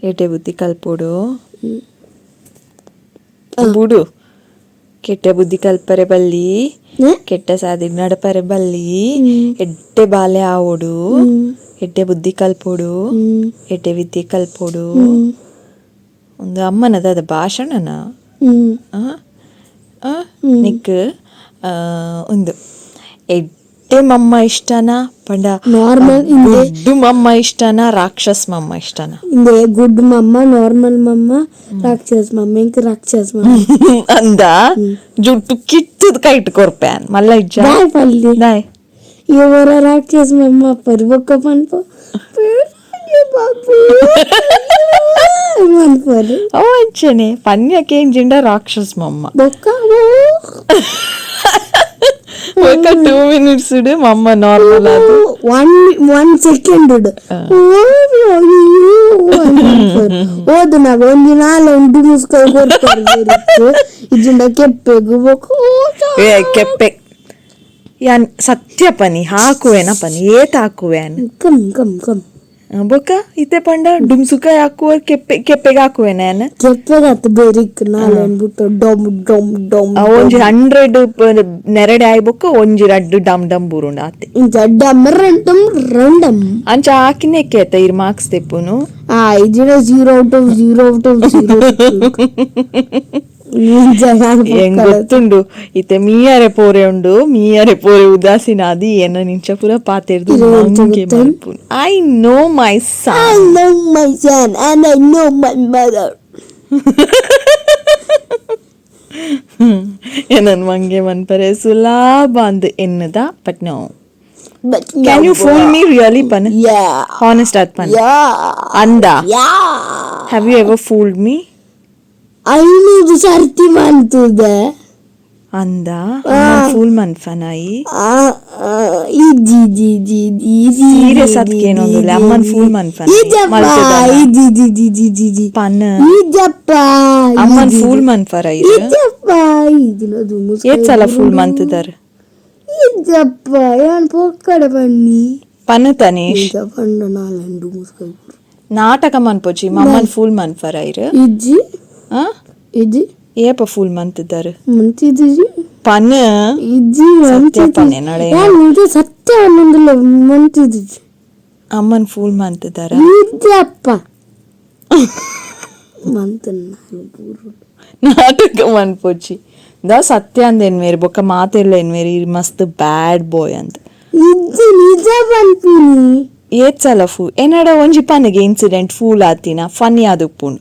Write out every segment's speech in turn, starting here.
ಎಟೆ ಬುದ್ಧಿ ಕಲ್ಪೋಡು ಬುಡು ಕೆಟ್ಟ ಬುದ್ಧಿ ಕಲ್ಪರೆ ಬಲ್ಲಿ ಕೆಟ್ಟ ಸಾದಿ ನಡಪರೆ ಬಲ್ಲಿ ಎಡ್ಡೆ ಬಾಲೆ ಆವೋಡು ಎಡ್ಡೆ ಬುದ್ಧಿ ಕಲ್ಪೋಡು ಎಡ್ಡೆ ವಿದ್ಯೆ ಕಲ್ಪೋಡು ಒಂದು ಅಮ್ಮನದ ಅದ ಭಾಷಣನ ನಿಕ್ ಒಂದು ಎಡ್ಡೆ ಮಮ್ಮ ಇಷ್ಟನಾ ಪಂಡ ನಾರ್ಮಲ್ ಗುಡ್ಡು ಮಮ್ಮ ಇಷ್ಟನಾ ರಾಕ್ಷಸ್ ಮಮ್ಮ ಇಷ್ಟನಾ ಇಂದೆ ಗುಡ್ ಮಮ್ಮ ನಾರ್ಮಲ್ ಮಮ್ಮ ರಾಕ್ಷಸ್ ಮಮ್ಮ ಇಂಕ ರಾಕ್ಷಸ್ ಮಮ್ಮ ಅಂದ ಜುಟ್ಟು ಕಿತ್ತದ ಕೈಟ್ ಕೊರ್ಪ್ಯಾನ್ ಮಲ್ಲ ಇಜ್ಜ ದಾಯ್ ಪಲ್ಲಿ ದಾಯ್ ಇವರ ರಾಕ್ಷಸ್ ಮಮ್ಮ ಪರ್ಬೊಕ್ಕ ಪನ್ಪೋ ಬಾಪು ಮನ್ಪರು ಅವ ಅಂಚನೆ ಪನ್ಯಕ್ಕೆ ಇಂಜಿಂಡ ರಾಕ್ಷಸ್ ಮಮ್ಮ ಬೊಕ್ಕ ఒక 2 minutes ಮಮ್ಮ ನಾರ್ಮಲ್ ಅದು 1 second ಓದು ನಾಗ ಒಂದು ನಾಳ ಉಂಟು ಮುಸ್ಕೈ ಕೊಡ್ತಾರೆ ಇಜಿಂದ ಕೆಪ್ಪೆಗು ಕೆಪ್ಪೆ ಯಾನ್ ಸತ್ಯ ಪನಿ ಹಾಕುವೆನ ಪನಿ ಏತ್ ಹಾಕುವೆನ್ ಕಮ್ ಕಮ್ ಕಮ್ ಬೊಕ್ಕ ಇತ್ತೆ ಪಂಡ ಡುಮ್ಸುಕಾಯಿ ಹಾಕುವ ಕೆಪ್ಪೆಗೆ ಹಾಕುವೆನ ಕೆಪ್ಪೆಗಾತು ಬೇರಿಕ್ ನಾಳೆ ಅನ್ಬಿಟ್ಟು ಡೊಮ್ ಡೊಮ್ ಡೊಮ್ ಒಂಜಿ 100 ನೆರಡೆ ಆಯ್ ಬೊಕ್ಕ ಒಂಜಿ ರಡ್ಡು ಡಮ್ ಡಮ್ ಬುರುಂಡ ಆತೆ ಡಮ್ ರಂಡಮ್ ರಂಡಮ್ ಅಂಚ ಹಾಕಿನೇ ಕೇತ ಇರ್ marks ತೆಪ್ಪುನು ಇಜಿನ 0 out of 0 out of 0 ಹೆಂಗ್ ಗೊತ್ತುಂಡು ಇತ್ತೆ ಮೀಯರೆ ಪೋರೆ ಉಂಡು ಮೀಯರೆ ಪೋರೆ ಉದಾಸೀನ ಅದು ಏನ ನಿಂಚ ಪೂರ ಪಾತೆರ್ದು ನಂಗೆ ಮಲ್ಪುನು I know my son and I know my mother ಏನನ್ ಮಂಗೆ ಮನ್ಪರೆ ಸುಲಭ ಅಂದ್ ಎನ್ನದ but no Can you fool me really pan? Yeah. Honest at pan? Yeah. Anda? Yeah. Have you ever fooled me? ಐನೂರು ಸರ್ತಿ ಮಾಡ್ತದೆ ಅಂದ ಫೂಲ್ ಮನ್ಫನಾಯಿ ಸೀರಿಯಸ್ ಅದಕ್ಕೇನೊಂದಿಲ್ಲ ಅಮ್ಮನ್ ಫೂಲ್ ಮನ್ಫನ ಪನ್ ಅಮ್ಮನ್ ಫೂಲ್ ಮನ್ಫರ ಏತ್ ಸಲ ಫೂಲ್ ಮಂತದಾರ ಇದ್ದಪ್ಪ ಏನ್ ಪೊಕ್ಕಡೆ ಬನ್ನಿ ಪನ್ ತನೀಶ್ ಪಂಡ ನಾಲೆಂಡು ಮುಸ್ಕೈ ನಾಟಕ ಮನ್ಪೋಚಿ ಮಮ್ಮನ್ ಫೂಲ್ ಮನ್ಫರ ಇರು ಇಜ್ಜಿ ಇಜ್ಜಿ ಏಪ ಫೂಲ್ ಮಂತಿದ್ದಾರೆ ಮಂತಿದ್ದಿ ಪನ್ ಇಜ್ಜಿ ಪನ್ನೆ ನಡೆ ನಿಂಗೆ ಸತ್ಯ ಅನ್ನೊಂದಿಲ್ಲ ಮಂತಿದ್ದಿ ಅಮ್ಮನ್ ಫೂಲ್ ಮಂತಿದ್ದಾರೆ ಇದ್ದಪ್ಪ ಮಂತನ್ ನಾಟಕ ಮನ್ಪೋಚಿ ದ ಸತ್ಯ ಅಂದ ಎನ್ವೇರಿ ಬೊಕ್ಕ ಮಾತೆಲ್ಲ ಎನ್ವೇರಿ ಮಸ್ತ್ ಬ್ಯಾಡ್ ಬಾಯ್ ಅಂತ ಇಜ್ಜಿ ನಿಜ ಬಂತೀನಿ ಏತ್ ಸಲ ಫೂಲ್ ಏನಡ ಒಂಜಿ ಪನ್ನಿಗೆ ಇನ್ಸಿಡೆಂಟ್ ಫೂಲ್ ಆತಿನ ಫನ್ನಿ ಆದುಪ್ಪುಂಡು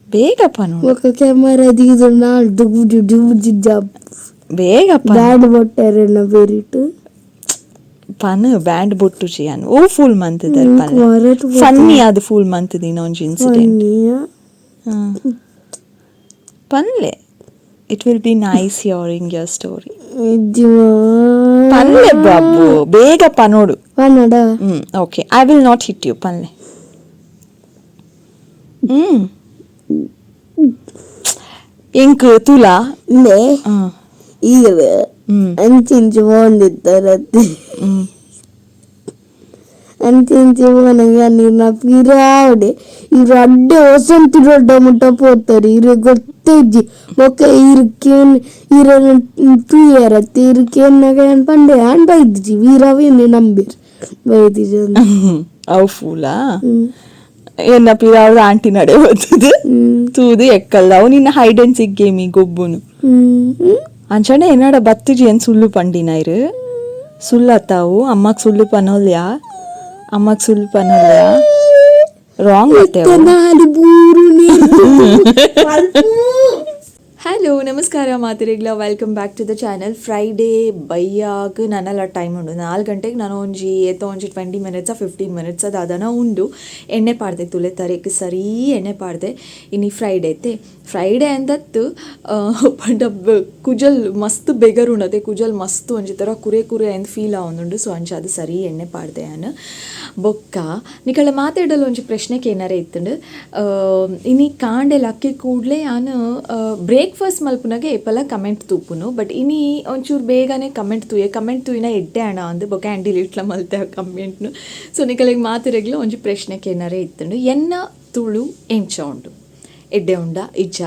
ಬೇಗ ಪನು ఒక కెమెరా దిగుతున్నా డుగు డుగు జిజ్జాబ్ ಬೇಗ ಬ್ಯಾಂಡ್ ಬೊಟ್ಟರೆನ ಬೇರಿಟ್ಟು ಪನ್ ಬ್ಯಾಂಡ್ ಬೊಟ್ಟು ಚಿಯನ್ ಓ ಫುಲ್ ಮಂತ್ ದರ್ ಪನ್ ಫನ್ನಿ ಆದ ಫುಲ್ ಮಂತ್ ದಿನ ಒಂಜಿ ಇನ್ಸಿಡೆಂಟ್ ಪನ್ಲೆ it will be nice hearing your story ಪನ್ಲೆ ಬಾಬು ಬೇಗ ಪನೋಡು ಪನ್ನಡ okay I will not hit you ಪನ್ಲೆ ಇಂಕ್ ತುಲಾ ನೇ ಈಗ ಅಂಚಿಂಚು ಹೋಂದಿತ್ತಾರತ್ತೆ ಅಂಚಿಂಚು ಹೋನಂಗೆ ನೀರ್ನ ಪಿರಾವಡೆ ಇವ್ರು ಅಡ್ಡೆ ಹೊಸಂತು ದೊಡ್ಡ ಮುಟ್ಟ ಪೋತಾರೆ ಇವ್ರಿಗೆ ಗೊತ್ತಿಜ್ಜಿ ಬೊಕ್ಕ ಇರ್ಕೇನ್ ಇರ ತೂಯರತ್ತೆ ಇರ್ಕೇನ್ನಾಗ ಏನ್ ಪಂಡೆ ಆನ್ ಬೈದ್ಜಿ ವೀರವೇನೆ ನಂಬಿರ್ ಬೈದಿಜ ಅವು ಫೂಲಾ ಎನ್ನ ಪಿರಾವ್ದ ಆಂಟಿ ನಡೆ ಹೋಗ್ತದೆ ತೂದು ಎಕ್ಕಲ್ದಾವು ನಿನ್ನ ಹೈಡ್ ಅಂಡ್ ಸಿಕ್ ಗೇಮಿ ಗೊಬ್ಬುನು ಅಂಚನೆ ಏನಾಡ ಬತ್ತುಜಿ ಏನ್ ಸುಳ್ಳು ಪಂಡಿನೈರು ಸುಳ್ಳತ್ತಾವು ಅಮ್ಮಕ್ ಸುಳ್ಳು ಪನೋಲ್ಯಾ ರಾಂಗ್ ಹಲೋ ನಮಸ್ಕಾರ ಮಾತಿರಿಗ್ಲ welcome back to the channel Friday ಬೈಯಾಗ ನನ್ನೆಲ್ಲ ಟೈಮ್ ಉಂಡು 4 ಗಂಟೆಗೆ ನಾನು ಒಂಜಿ 20 minutes 15 minutes ಅದು ಅದನ್ನು ಉಂಡು ಎಣ್ಣೆ ಪಾಡ್ದೆ ತುಲೆ ತರೇಕ್ ಸರಿ ಎಣ್ಣೆ ಪಾಡ್ದೆ ಇನ್ನು ಫ್ರೈಡೇ ಅಂದತ್ತು ಪಂಡ ಕುಜಲ್ ಮಸ್ತ್ ಬೆಗರ್ ಉಂಡತೆ ಕುಜಲ್ ಮಸ್ತ್ ಒಂಜಿ ಥರ ಕುರೆ ಅಂತ ಫೀಲ್ ಆವೊಂದುಂಡು ಸೊ ಅಂಚ ಅದು ಸರಿ ಎಣ್ಣೆ ಪಾಡ್ದೆ ನಾನು ಬೊಕ್ಕ ನಿಕಳ ಮಾತಾಡಲು ಒಂಜಿ ಪ್ರಶ್ನೆಗೆ ಏನಾರೇ ಇತ್ತುಂಡು ಇನಿ ಕಾಂಡೆ ಲಕ್ಕಿ ಕೂಡಲೇ ನಾನು ಬ್ರೇಕ್ಫಾಸ್ಟ್ ಸ್ಟ್ರೆಸ್ ಮಲ್ಪುನಾಗೆ ಏಪಲ ಕಮೆಂಟ್ ತೂಪುನು ಬಟ್ ಇನಿ ಒಂಚೂರು ಬೇಗನೆ ಕಮೆಂಟ್ ತೂಯಿನ ಎಡ್ಡೆ ಅಣ್ಣ ಅಂದು ಬೊಕ ಆ್ಯಂಡ್ ಡಿಲೀಟ್ಲ ಮಲ್ತೆ ಕಮೆಂಟ್ನು. ಸೊ ನಿಕಲಿಗೆ ಮಾತಿರೆಗ್ಲು ಒಂಜಿ ಪ್ರಶ್ನೆಗೆ ಏನಾರೇ ಇತ್ತಂಡು ಎನ್ನ ತುಳು ಎಂಚ ಉಂಡು ಎಡ್ಡೆ ಉಂಡ ಇಜ್ಜ.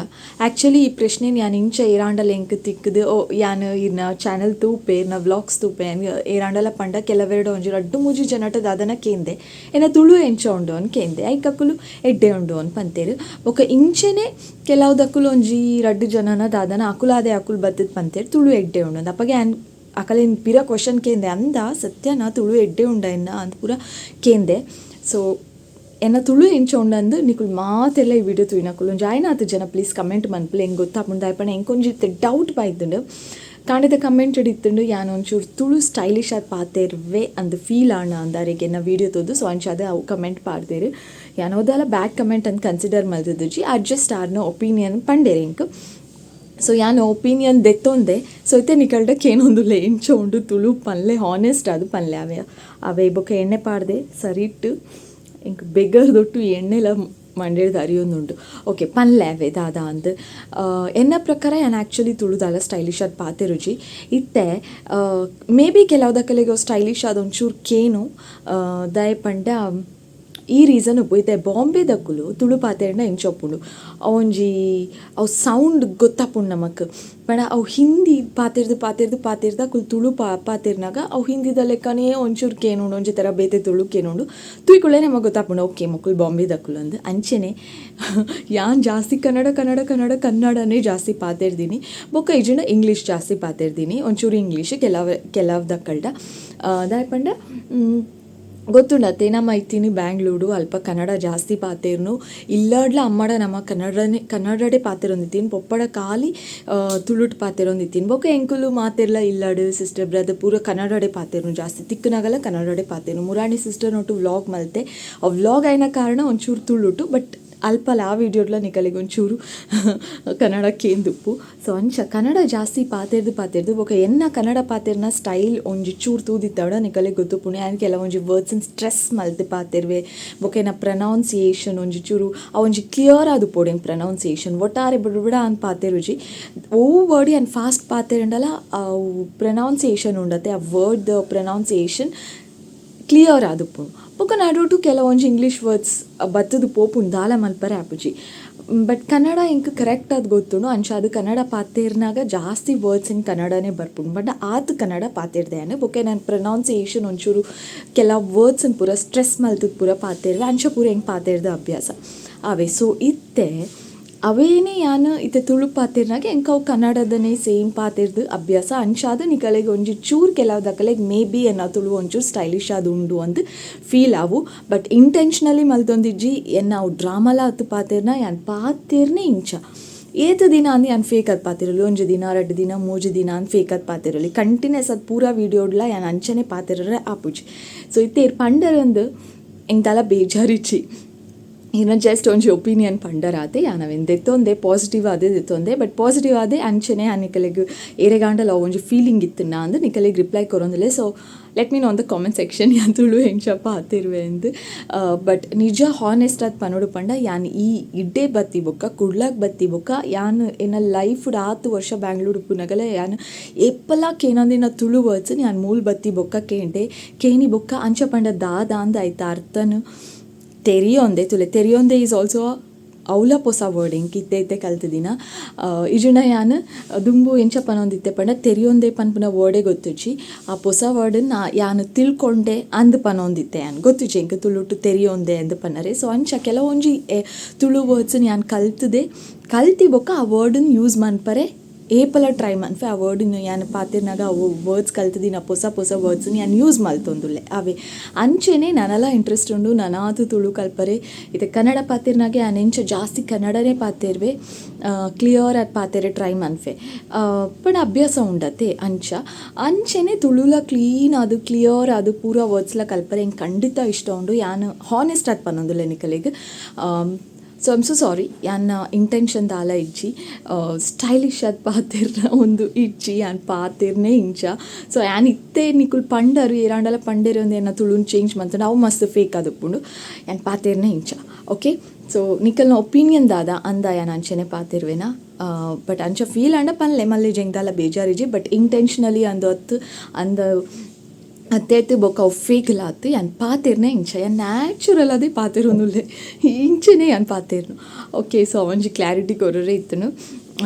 ಆ್ಯಕ್ಚುಲಿ ಈ ಪ್ರಶ್ನೆ ನಾನು ಇಂಚ ಏರಾಂಡಲ ಎಂಕ್ ತಿಕ್ಕದು ಯಾನು ಇನ್ನ ಚಾನಲ್ ತೂಪೆ ಇನ್ನ ವ್ಲಾಗ್ಸ್ ತೂಪೆ ಏರಾಂಡಲ ಪಂಡ ಕೆಲವೆರಡು ಒಂಜಿ ರಡ್ಡು ಮೂಜಿ ಜನಟ ದಾದನ ಕೇಂದೆ ಎನ್ನ ತುಳು ಎಂಚ ಉಂಡು ಅನ್ ಕೇಂದೆ ಐಕಕ್ಕುಲು ಎಡ್ಡೆ ಉಂಡು ಅನ್ ಪಂತೇರು. ಬೊಕ ಇಂಚೆನೆ ಕೆಲವುದಕ್ಕುಲು ಒಂಜಿ ರಡ್ಡು ಜನನ ದಾದನ ಅಕುಲಾದೆ ಅಕುಲು ಬತ್ತದ ಪಂತೇರು ತುಳು ಎಡ್ಡೆ ಉಂಡು ಅಂದ ಅಪ್ಪಗೆ ಅಕಲೇನು ಪಿರ ಕ್ವಶನ್ ಕೇಂದೆ ಅಂದ ಸತ್ಯನ ತುಳು ಎಡ್ಡೆ ಉಂಡ ಎನ್ನ ಅಂತ ಪೂರ ಕೇಂದೆ. ಸೊ ಎನ್ನ ತುಳು ಎಂಚ ಉಂಡಂದು ನಿಕುಲು ಮಾತೆಲ್ಲ ಈ ವಿಡಿಯೋ ತುಯಿನಕುಲು ಜಾಯ್ನ್ ಆತು ಜನ ಪ್ಲೀಸ್ ಕಮೆಂಟ್ ಮನ್ಪುಲು ಹೆಂಗೆ ಗೊತ್ತಾಪುಂಡು ದಾಯಪಣ ಎಂಕೊಂಜಿತ್ತು ಡೌಟ್ ಬಾಯ್ತುಂಡು ಕಾಂಡಿದ ಕಮೆಂಟ್ ಇಡಿತ್ತುಂಡು ಯಾನು ಒಂಚೂರು ತುಳು ಸ್ಟೈಲಿಶ್ ಆಗಿ ಪಾತೇರ್ವೆ ಅಂದು ಫೀಲ್ ಆಣ ಅಂದಾರಿಗೆ ನಾ ವೀಡಿಯೋ ತೋದು. ಸೊ ಅಂಚಾದ ಅವು ಕಮೆಂಟ್ ಪಾಡ್ದೇರು ಯಾನೋದಲ್ಲ ಬ್ಯಾಡ್ ಕಮೆಂಟ್ ಅಂತ ಕನ್ಸಿಡರ್ ಮಲ್ದಿದ್ದು ಜಿ ಅಡ್ಜಸ್ಟ್ ಆರ್ನ ಒಪಿನಿಯನ್ ಪಂಡೇರು ಇಂಕ್. ಸೊ ಯಾನು ಒಪಿನಿಯನ್ ದೆತ್ತೊಂದೆ ಸೊ ಇತ್ತೆ ನಿಕಲ್ಡಕ್ಕೆ ಏನೊಂದುಲ್ಲ ಎಂಚ ಉಂಡು ತುಳು ಪನ್ಲೆ ಹಾನೆಸ್ಟ್ ಅದು ಪನ್ಲೆ ಅವೇ ಬೊಕ್ಕ ಎಣ್ಣೆ ಪಾಡ್ದೆ ಸರಿ ಇಟ್ಟು ಇಂಕ ಬೆಗರ್ದೊಟ್ಟು ಎಣ್ಣೆಲ ಮಂಡ್ಯದ ಅರಿಯೊಂದುಂಡು ಓಕೆ ಪನ್ಲೆ ಅವೇ ದಾದ ಅಂದು ಎನ್ನ ಪ್ರಕಾರ ನಾನು ಆ್ಯಕ್ಚುಲಿ ತುಳುದಾಲ ಸ್ಟೈಲಿಶ್ ಅದು ಪಾತೆ ರುಚಿ ಇತ್ತೆ ಮೇ ಬಿ ಕೆಲವುದಕ್ಕಲಿಗೆ ಸ್ಟೈಲಿಶ್ ಅದೊಂಚೂರು ಕೇನು ದಯಪಂಡ ಈ ರೀಸನ್ ಉಪ್ಪು ಬಾಂಬೆ ದಕ್ಕುಲು ತುಳು ಪಾತೆರ್ನ ಎಂಚೊಪ್ಪುಂಡು ಒಂಜಿ ಅವು ಸೌಂಡ್ ಗೊತ್ತಾಪುಂಡು ನಮಕ್ ಬಣ ಅವು ಹಿಂದಿ ಪಾತೆರ್ದು ಅಕುಲು ತುಳು ಪಾತೆರ್ನಾಗ ಅವು ಹಿಂದಿದ ಲೆಕ್ಕನೇ ಒಂಚೂರು ಕೇನುಂಡು ಒಂಜಿ ಥರ ಬೇತೆ ತುಳು ಕೇನುಂಡು ತುಯ್ಕೊಳ್ಳೆ ನಮಗೆ ಗೊತ್ತಾಪುಂಡು ಓಕೆ ಮಕ್ಕಳು ಬಾಂಬೆ ದಕ್ಕುಲು ಅಂದು ಅಂಚೆನೆ ಯಾನ್ ಜಾಸ್ತಿ ಕನ್ನಡನೇ ಜಾಸ್ತಿ ಪಾತೆರ್ದೀನಿ ಬೊಕ್ಕ ಇಜನ ಇಂಗ್ಲೀಷ್ ಜಾಸ್ತಿ ಪಾತೆರ್ದೀನಿ ಒಂಚೂರು ಇಂಗ್ಲೀಷ್ ಕೆಲವು ದಕ್ಕಲ್ಡ ದಾಯಪಂಡ ಗೊತ್ತುಂಡತ್ತೆ ನಮ್ಮ ಐತೀನಿ ಬ್ಯಾಂಗ್ಳೂರು ಅಲ್ಪ ಕನ್ನಡ ಜಾಸ್ತಿ ಪಾತೇರ್ನು ಇಲ್ಲಾಡ್ಲ ಅಮ್ಮಡ ನಮ್ಮ ಕನ್ನಡಡೆ ಪಾತೆರೊಂದಿತ್ತೀನಿ ಪೊಪ್ಪಡ ಖಾಲಿ ತುಳುಟ್ ಪಾತೆರೊಂದಿತ್ತೀನಿ ಬೊಕ್ಕ ಎಂಕುಲು ಮಾತೆರ್ಲ ಇಲ್ಲಾಡು ಸಿಸ್ಟರ್ ಬ್ರದರ್ ಪೂರ ಕನ್ನಡಡೆ ಪಾತೆರ್ನು ಜಾಸ್ತಿ ತಿಕ್ಕನಾಗಲ್ಲ ಕನ್ನಡಡೆ ಪಾತೆರ್ನು ಮುರಾಣಿ ಸಿಸ್ಟರ್ ನೋಟು ವ್ಲಾಗ್ ಮಲ್ತೆ ಆ ವ್ಲಾಗ್ అయిన ಕಾರಣ ಒಂಚೂರು ತುಳುಟು ಬಟ್ ಅಲ್ಪಲ್ಲ ಆ ವಿಡಿಯೋಡ್ಲ ನಿಕಲಿಗೆ ಒಂಚೂರು ಕನ್ನಡ ಕೇಂದುಪ್ಪು. ಸೊ ಅಂಚ ಕನ್ನಡ ಜಾಸ್ತಿ ಪಾತೆರ್ದು ಬೊಕ ಎನ್ನ ಕನ್ನಡ ಪಾತೆರ್ನ ಸ್ಟೈಲ್ ಒಂಜಿ ಚೂರು ತೂದಿತ್ತವಡ ನಿಕಲಿಗೆ ಗೊತ್ತುಪ್ಪುಣೆ ಆ್ಯಂಡ್ ಕೆಲವೊಂಜಿ ವರ್ಡ್ಸನ್ ಸ್ಟ್ರೆಸ್ ಮಲ್ತೆ ಪಾತೆರ್ವೆ ಬೊಕ ಏನ ಪ್ರನೌನ್ಸಿಯೇಷನ್ ಒಂಜಿ ಚೂರು ಒಂಜಿ ಕ್ಲಿಯರ್ ಆದು ಪೋಡೆಂಗೆ ಪ್ರನೌನ್ಸಿಯೇಷನ್ ಒಟ್ಟಾರೆ ಬಿಡ ಅಂತ ಪಾತೆರುಜಿ ಓ ವರ್ಡ್ ಆ್ಯಂಡ್ ಫಾಸ್ಟ್ ಪಾತೆರಂಡಲ್ಲ ಅವು ಪ್ರನೌನ್ಸಿಯೇಷನ್ ಉಂಡತ್ತೆ ಆ ವರ್ಡ್ ಪ್ರನೌನ್ಸಿಯೇಷನ್ ಕ್ಲಿಯರ್ ಆದುಪ್ಪು ಬೊಕ ನಡುಟು ಕೆಲವೊಂಜಿ ಇಂಗ್ಲೀಷ್ ವರ್ಡ್ಸ್ ಬತ್ತದು ಪೋಪುಂಡು ದಾಲ ಮಲ್ಪರೆ ಆಪುಜಿ ಬಟ್ ಕನ್ನಡ ಇಂಕ ಕರೆಕ್ಟ್ ಅದು ಗೊತ್ತುಂಡು ಅಂಚ ಅದು ಕನ್ನಡ ಪಾತೆರ್ನಾಗ ಜಾಸ್ತಿ ವರ್ಡ್ಸ್ ಇನ್ ಕನ್ನಡನೇ ಬರ್ಪುಂಡು ಬಟ್ ಆತು ಕನ್ನಡ ಪಾತೆರ್ದೇನೆ ಬೊಕೆ ನಾನು ಪ್ರನೌನ್ಸಿಯೇಷನ್ ಒಂಚೂರು ಕೆಲವು ವರ್ಡ್ಸನ್ ಪೂರ ಸ್ಟ್ರೆಸ್ ಮಲ್ತದ ಪೂರ ಪಾತೆರ್ವೆ ಅಂಚ ಪೂರ ಹೆಂಗೆ ಪಾತೆರ್ದ ಅಭ್ಯಾಸ ಅವೇ. ಸೊ ಇತ್ತೆ ಅವೇನೇ ಯಾನು ಇತ್ತೆ ತುಳು ಪಾತೆರ್ನಾಗ ಹೆಂಗೆ ಅವು ಕನ್ನಡದನೇ ಸೇಮ್ ಪಾತೆರ್ದು ಅಭ್ಯಾಸ ಅಂಚಾದ ನಿಕಲೆಗೆ ಒಂಜಿ ಚೂರು ಕೆಲವುದಕ್ಕಲೆಗೆ ಮೇ ಬಿ ಎನ್ನ ತುಳು ಒಂಚೂರು ಸ್ಟೈಲಿಶ್ ಅದು ಉಂಡು ಅಂತ ಫೀಲ್ ಆವು ಬಟ್ ಇಂಟೆನ್ಷನಲಿ ಮಲ್ತೊಂದಿಜ್ಜಿ ಎನ್ನ ಅವು ಡ್ರಾಮಲ ಹತ್ತು ಪಾತೆರ್ನ ಯಾನ್ ಪಾತೆರ್ನೇ ಇಂಚ ಏತು ದಿನ ಅಂದು ಯಾನು ಫೇಕ್ ಅದು ಪಾತಿರಲಿ ಒಂಜು ದಿನ 2 ದಿನ 3 ದಿನ ಅಂತ ಫೇಕ್ ಅದು ಪಾತಿರಲಿ ಕಂಟಿನ್ಯೂಸ್ ಅದು ಪೂರ ವೀಡಿಯೋಡ್ಲ ಯಾನು ಅಂಚನೆ ಪಾತಿರರೆ ಆಪುಜಿ. ಸೊ ಇತ್ತೆ ಪಂಡರಂದು ಎಂತಲ ಬೇಜಾರಿಚ್ಚಿ ಇನ್ನು ಜಸ್ಟ್ ಒಂಜಿ ಒಪಿನಿಯನ್ ಪಂಡರಾತೆ ಯಾನವೇನು ದೆತ್ತೊಂದೆ ಪಾಸಿಟಿವ್ ಆದೇ ದೆತ್ತೊಂದೆ ಬಟ್ ಪಾಸಿಟಿವ್ ಆದೇ ಅಂಚನೆ ಆ ನಿಕಲೆಗ್ ಏರೆಗಾಂಡಲ ಒಂಜಿ ಫೀಲಿಂಗ್ ಇತ್ತು ನಾ ಅಂದು ನಿಕಲೆಗ್ ರಿಪ್ಲೈ ಕೊರೊಂದಿಲ್ಲ. So let mean on the comment section ಯಾನ್ ತುಳು ಹೆಂಚಪ್ಪ ಆತಿರುವೆ ಅಂದು ಬಟ್ ನಿಜ ಹಾನೆಸ್ಟ್ ಅದು ಪನೋಡು ಪಂಡ ಯಾನ್ ಈ ಇಡ್ಡೆ ಬತ್ತಿ ಬೊಕ್ಕ ಕುಡ್ಲಾಗ್ ಬತ್ತಿ ಬೊಕ್ಕ ಯಾನ್ ಏನ ಲೈಫ್ 10 ವರ್ಷ ಬ್ಯಾಂಗ್ಳೂರು ಪುನಗಲ ಯಾನ್ ಎಪ್ಪಲ ಕೇನಂದಿನ ತುಳು ವರ್ಡ್ಸ್ ಯಾನ್ ಮೂಲ್ ಬತ್ತಿ ಬೊಕ್ಕ ಕೇನಿ ಬೊಕ್ಕ ಅಂಚ ಪಂಡ ದಾದ ಅಂದ ಆಯ್ತಾ ಅರ್ಥನು ತೆರಿಯೊಂದೆ ಈಸ್ ಆಲ್ಸೋ ಅವಲ ಹೊಸ ವರ್ಡಿಂಗ್ ಇತ್ತೆ ಕಲ್ತಿದಿನ ಇಜುಂಡ ಯಾನು ದುಂಬು ಎಂಚ ಪನೊಂದಿತ್ತೆ ಪಂಡ ತೆರಿಯೊಂದೆ ಪನ್ಪುನ ವರ್ಡೇ ಗೊತ್ತುಚ್ಚಿ ಆ ಹೊಸ ವರ್ಡನ್ನ ಯಾನು ತಿಳ್ಕೊಂಡೆ ಅಂದು ಪನೊಂದಿತ್ತೆ ಯಾನು ಗೊತ್ತುಚ್ಚಿ ಎಂಕ ತುಳುಟು ತೆರಿಯೊಂದೆ ಅಂದು ಪನ್ನರೆ. ಸೊ ಅಂಚ ಕೆಲವೊಂಜಿ ತುಳು ವರ್ಡ್ಸನ್ನ ಯಾನು ಕಲ್ತಿ ಬೊಕ್ಕ ಆ ವರ್ಡನ್ನ ಯೂಸ್ ಮನ್ಪರೆ ಏಪಲ ಟ್ರೈ ಮನ್ಫೆ ಆ ವರ್ಡನ್ನು ಯಾನು ಪಾತಿರ್ನಾಗ ಅವು ವರ್ಡ್ಸ್ ಕಲ್ತಿದಿನ ಹೊಸ ವರ್ಡ್ಸನ್ನ ಯಾನು ಯೂಸ್ ಮಲ್ತೊಂದುಲ್ಲೆ ಅವೇ ಅಂಚೆನೆ ನಾನೆಲ್ಲ ಇಂಟ್ರೆಸ್ಟ್ ಉಂಡು ನಾನಾತು ತುಳು ಕಲ್ಪರೆ ಇದು ಕನ್ನಡ ಪಾತಿರ್ನಾಗ ಯಾನು ಎಂಚ ಜಾಸ್ತಿ ಕನ್ನಡನೇ ಪಾತೆರ್ವೆ ಕ್ಲಿಯರ್ ಅದು ಪಾತೆರೆ ಟ್ರೈ ಮನ್ಫೆ ಪಣ ಅಭ್ಯಾಸ ಉಂಡತೆ ಅಂಚೆನೆ ತುಳುಲ ಕ್ಲೀನ್ ಅದು ಕ್ಲಿಯರ್ ಅದು ಪೂರ ವರ್ಡ್ಸ್ಲ ಕಲ್ಪರೆ ಹೆಂಗೆ ಖಂಡಿತ ಇಷ್ಟ ಉಂಡು ಯಾನು ಹಾನೆಸ್ಟ್ ಅದು ಪನ್ನೊಂದುಲ್ಲೆ ನಿಕಲೆಗ್ ಸೊ ಐಮ್ ಸೊ ಸಾರಿ ಯಾನ್ ಇಂಟೆನ್ಷನ್ ದಾಲ ಇಜ್ಜಿ ಸ್ಟೈಲಿಶ್ ಆದ ಪಾತೆರ್ನ ಒಂದು ಇಜ್ಜಿ ಯಾನ್ ಪಾತೆರ್ನೇ ಇಂಚ ಸೊ ಯಾನ್ ಇತ್ತೆ ನಿಕುಲ್ ಪಂಡರು ಏರಾಂಡಲ ಪಂಡೇರು ಒಂದು ಏನ ತುಳುನ್ ಚೇಂಜ್ ಮಾಡ್ತಾರೆ ಅವು ಮಸ್ತ್ ಫೇಕ್ ಅದಪ್ಪುಂಡು ಯಾನ್ ಪಾತೆರ್ನೇ ಇಂಚ ಓಕೆ. ಸೊ ನಿಕಲ್ನ ಒಪಿನಿಯನ್ ದಾದ ಅಂದ ಯಾನ್ ಅಂಚೆನೆ ಪಾತೆರ್ವೇನ ಬಟ್ ಅಂಚ ಫೀಲ್ ಆಂಡ ಪನ್ಲೆ ಮಲ್ಲೆ ಜಂಗ್ದಾಲ ಬೇಜಾರಿಜಿ ಬಟ್ ಇಂಟೆನ್ಷನಲಿ ಅಂದು ಹೊತ್ತು ಅಂದ ಅತ್ತೇತು ಬೊಕ್ಕ ಫೇಕ್ಲಾತು ಯಾನ್ ಪಾತೆರ್ನೇ ಇಂಚ ಯಾನ್ ನ್ಯಾಚುರಲ್ ಅದೇ ಪಾತೆರೊಂದುಲ್ಲೆ ಇಂಚೆನೇ ಯಾನ್ ಪಾತೆರ್ನು ಓಕೆ. ಸೊ ಒಂಜಿ ಕ್ಲಾರಿಟಿ ಕೊರರೆ ಇತ್ತನು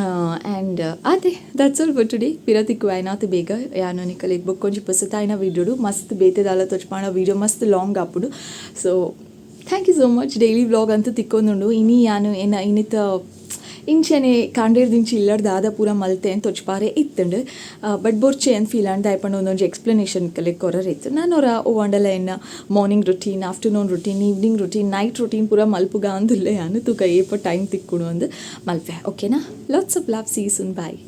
ಆ್ಯಂಡ್ ಅದೇ ದಟ್ಸ್ ಆಲ್ ಫಾರ್ ಟುಡೇ. ಪಿರತಿಕ್ಕು ಆಯ್ನಾತು ಬೇಗ ಯಾನು ನಿಕಲಿಗೆ ಬೊಕ್ಕೊಂಜಿ ಪೊಸತಾಯಿನ ವೀಡಿಯೋಡು ಮಸ್ತ್ ಬೇತೆದಾಲ ತೊಚ್ಪಾಣ ವೀಡಿಯೋ ಮಸ್ತ್ ಲಾಂಗ್ ಆಪುಡು. So thank you so much. Daily vlog ಅಂತೂ ತಿಕ್ಕೊಂದುಂಡು ಇನಿ ಯಾನು ಏನ ಇನ್ನಿತ ಇಂಚೆನೆ ಕಾಂಡೇರ್ದಿಂಚಿ ಇಲ್ಲಡ್ದು ಆದ ಪೂರ ಮಲ್ತೆ ಅಂತ ತೊಚ್ಪಾರೆ ಇತ್ತಂಡು ಬಟ್ ಬೊರ್ಚೆ ಅಂತ ಫೀಲ್ ಆಂಡ್ ಆಯ್ಪಂಡು ಒಂದೊಂದು ಎಕ್ಸ್ಪ್ಲನೇಷನ್ ಕಲೆ ಕೊರರ್ ಇತ್ತು. ನಾನು ಒಂಡಲ ಎನ್ನ morning routine, afternoon routine, evening routine, night routine ಪೂರ ಮಲ್ಪುಗ ಅಂದುಲ್ಲೆ ಯಾನು ತೂಕ ಏಪ ಟೈಮ್ ತಿಕ್ಕುಡು ಅಂದು ಮಲ್ಪೆ ಓಕೆನಾ. Lots of love, see you soon, bye.